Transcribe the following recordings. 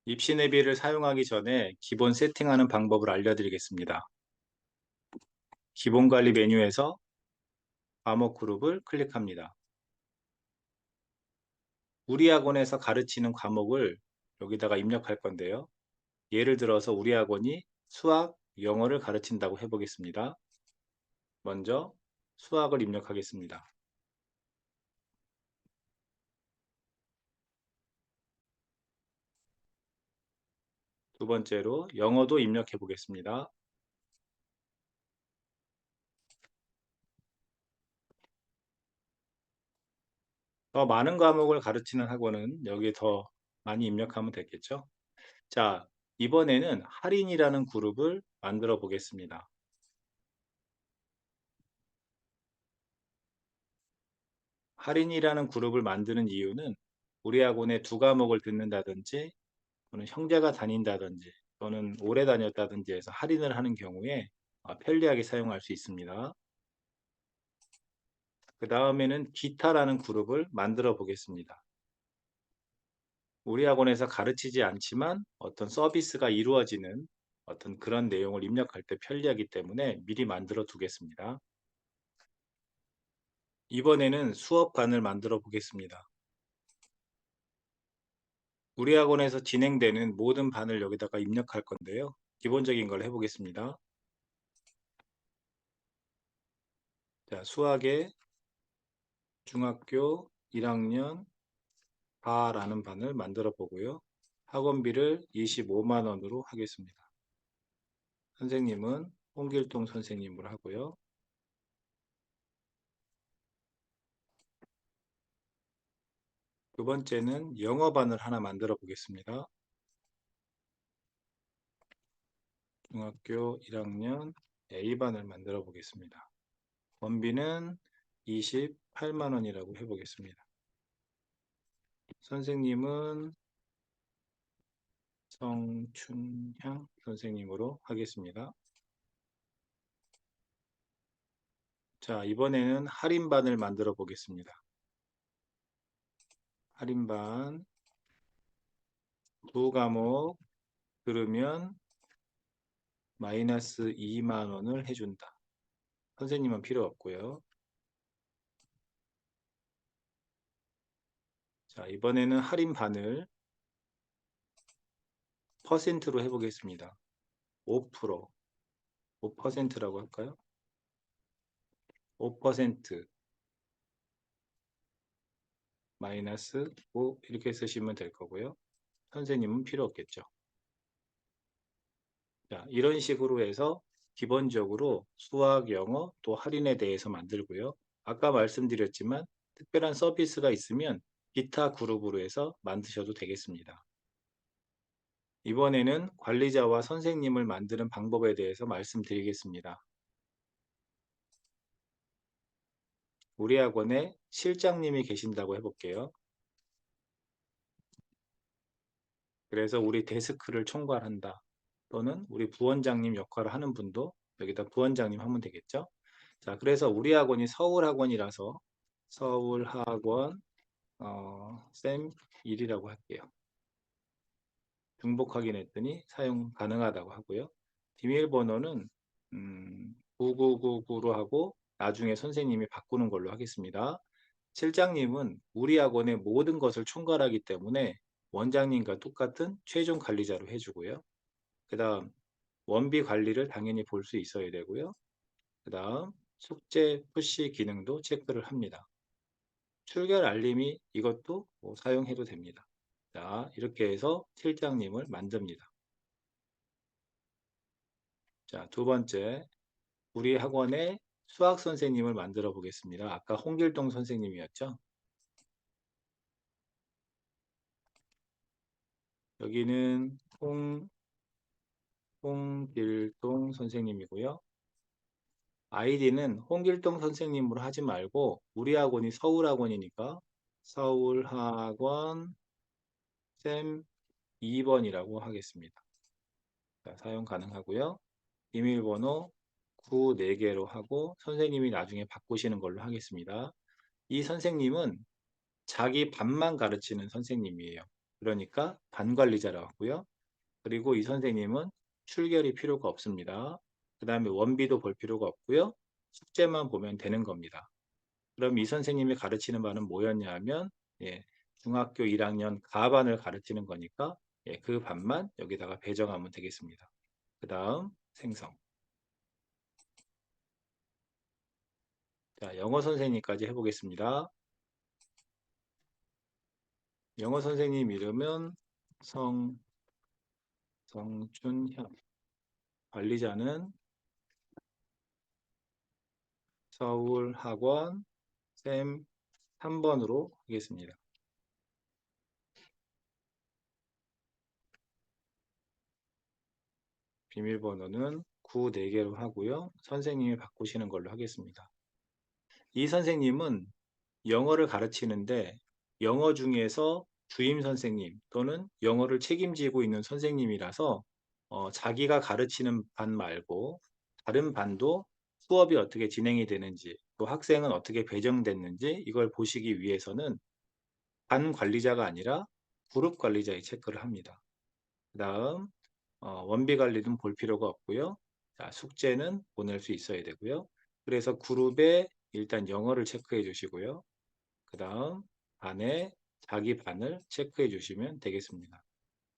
입시 내비를 사용하기 전에 기본 세팅하는 방법을 알려드리겠습니다. 기본 관리 메뉴에서 과목 그룹을 클릭합니다. 우리 학원에서 가르치는 과목을 여기다가 입력할 건데요. 예를 들어서 우리 학원이 수학, 영어를 가르친다고 해보겠습니다. 먼저 수학을 입력하겠습니다. 두 번째로 영어도 입력해 보겠습니다. 더 많은 과목을 가르치는 학원은 여기에 더 많이 입력하면 되겠죠. 자, 이번에는 할인이라는 그룹을 만들어 보겠습니다. 할인이라는 그룹을 만드는 이유는 우리 학원에 두 과목을 듣는다든지 또는 형제가 다닌다든지 또는 오래 다녔다든지 해서 할인을 하는 경우에 편리하게 사용할 수 있습니다. 그 다음에는 기타라는 그룹을 만들어 보겠습니다. 우리 학원에서 가르치지 않지만 어떤 서비스가 이루어지는 어떤 그런 내용을 입력할 때 편리하기 때문에 미리 만들어 두겠습니다. 이번에는 수업관을 만들어 보겠습니다. 우리 학원에서 진행되는 모든 반을 여기다가 입력할 건데요. 기본적인 걸 해보겠습니다. 자, 수학의 중학교 1학년 바라는 반을 만들어 보고요. 학원비를 25만 원으로 하겠습니다. 선생님은 홍길동 선생님으로 하고요. 두 번째는 영어반을 하나 만들어 보겠습니다. 중학교 1학년 A반을 만들어 보겠습니다. 원비는 28만 원이라고 해보겠습니다. 선생님은 성춘향 선생님으로 하겠습니다. 자, 이번에는 할인반을 만들어 보겠습니다. 할인반 두 과목 들으면 마이너스 2만 원을 해준다. 선생님은 필요 없고요. 자, 이번에는 할인반을 퍼센트로 해보겠습니다. 5%, 5%라고 할까요? 5% 마이너스 5 이렇게 쓰시면 될 거고요. 선생님은 필요 없겠죠. 자, 이런 식으로 해서 기본적으로 수학, 영어, 또 할인에 대해서 만들고요. 아까 말씀드렸지만 특별한 서비스가 있으면 기타 그룹으로 해서 만드셔도 되겠습니다. 이번에는 관리자와 선생님을 만드는 방법에 대해서 말씀드리겠습니다. 우리 학원에 실장님이 계신다고 해볼게요. 그래서 우리 데스크를 총괄한다. 또는 우리 부원장님 역할을 하는 분도 여기다 부원장님 하면 되겠죠. 자, 그래서 우리 학원이 서울학원이라서 서울학원 쌤 1이라고 할게요. 중복 확인했더니 사용 가능하다고 하고요. 비밀번호는 9999로 하고 나중에 선생님이 바꾸는 걸로 하겠습니다. 실장님은 우리 학원의 모든 것을 총괄하기 때문에 원장님과 똑같은 최종 관리자로 해주고요. 그 다음 원비 관리를 당연히 볼 수 있어야 되고요. 그 다음 숙제 푸시 기능도 체크를 합니다. 출결 알림이 이것도 사용해도 됩니다. 자, 이렇게 해서 실장님을 만듭니다. 자, 두 번째, 우리 학원의 수학 선생님을 만들어 보겠습니다. 아까 홍길동 선생님이었죠? 여기는 홍길동 선생님이고요. 아이디는 홍길동 선생님으로 하지 말고 우리 학원이 서울학원이니까 서울학원 쌤 2번이라고 하겠습니다. 자, 사용 가능하고요. 비밀번호 94개로 하고 선생님이 나중에 바꾸시는 걸로 하겠습니다. 이 선생님은 자기 반만 가르치는 선생님이에요. 그러니까 반관리자라고 하고요. 그리고 이 선생님은 출결이 필요가 없습니다. 그 다음에 원비도 볼 필요가 없고요. 숙제만 보면 되는 겁니다. 그럼 이 선생님이 가르치는 바는 뭐였냐 하면 예, 중학교 1학년 가반을 가르치는 거니까 예, 그 반만 여기다가 배정하면 되겠습니다. 그 다음 생성. 자, 영어 선생님까지 해보겠습니다. 영어 선생님 이름은 성준현. 관리자는 서울학원 쌤 3번으로 하겠습니다. 비밀번호는 9 4개로 하고요. 선생님이 바꾸시는 걸로 하겠습니다. 이 선생님은 영어를 가르치는데 영어 중에서 주임 선생님 또는 영어를 책임지고 있는 선생님이라서 자기가 가르치는 반 말고 다른 반도 수업이 어떻게 진행이 되는지 또 학생은 어떻게 배정됐는지 이걸 보시기 위해서는 반 관리자가 아니라 그룹 관리자의 체크를 합니다. 그 다음 원비 관리는 볼 필요가 없고요. 자, 숙제는 보낼 수 있어야 되고요. 그래서 그룹에 일단 영어를 체크해 주시고요. 그 다음 반에 자기 반을 체크해 주시면 되겠습니다.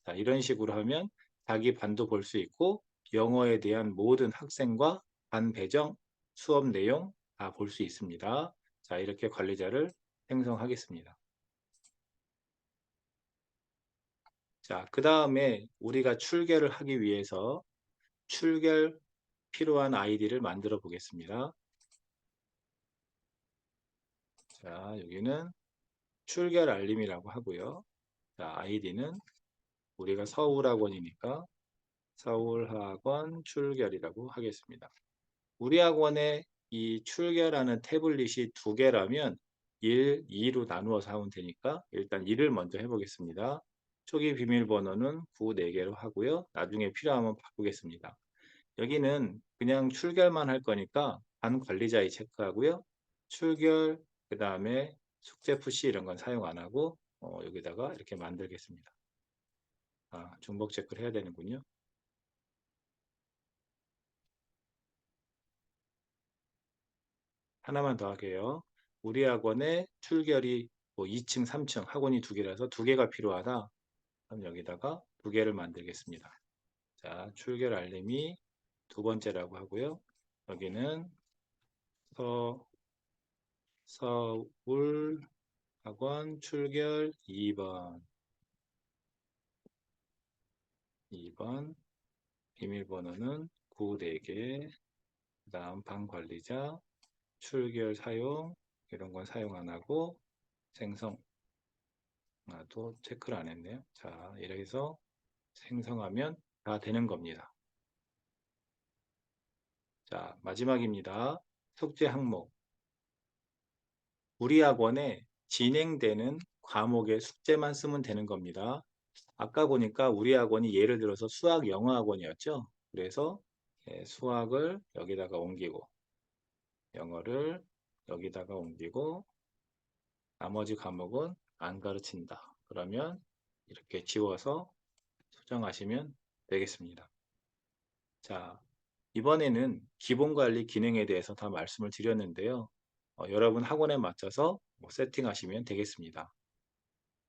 자, 이런 식으로 하면 자기 반도 볼 수 있고 영어에 대한 모든 학생과 반 배정, 수업 내용 다 볼 수 있습니다. 자, 이렇게 관리자를 생성하겠습니다. 자, 그 다음에 우리가 출결을 하기 위해서 출결 필요한 아이디를 만들어 보겠습니다. 자, 여기는 출결 알림이라고 하고요. 자, 아이디는 우리가 서울학원이니까 서울학원 출결이라고 하겠습니다. 우리 학원에 이 출결하는 태블릿이 2개라면 1, 2로 나누어서 하면 되니까 일단 1을 먼저 해보겠습니다. 초기 비밀번호는 9, 4개로 하고요. 나중에 필요하면 바꾸겠습니다. 여기는 그냥 출결만 할 거니까 반 관리자의 체크하고요. 출결, 그 다음에 숙제 푸시 이런 건 사용 안 하고 여기다가 이렇게 만들겠습니다. 중복 체크를 해야 되는군요. 하나만 더 할게요. 우리 학원에 출결이 뭐 2층, 3층 학원이 2개라서 2개가 필요하다. 그럼 여기다가 2개를 만들겠습니다. 자, 출결 알림이 2번째라고 하고요. 여기는 서울 학원 출결 2번 비밀번호는 9, 4개 그 다음 방 관리자 출결 사용 이런 건 사용 안 하고 생성 또 체크를 안 했네요. 자, 이렇게 해서 생성하면 다 되는 겁니다. 자, 마지막입니다. 숙제 항목. 우리 학원에 진행되는 과목의 숙제만 쓰면 되는 겁니다. 아까 보니까 우리 학원이 예를 들어서 수학 영어 학원이었죠. 그래서 수학을 여기다가 옮기고 영어를 여기다가 옮기고 나머지 과목은 안 가르친다. 그러면 이렇게 지워서 수정하시면 되겠습니다. 자, 이번에는 기본관리 기능에 대해서 다 말씀을 드렸는데요. 여러분 학원에 맞춰서 세팅하시면 되겠습니다.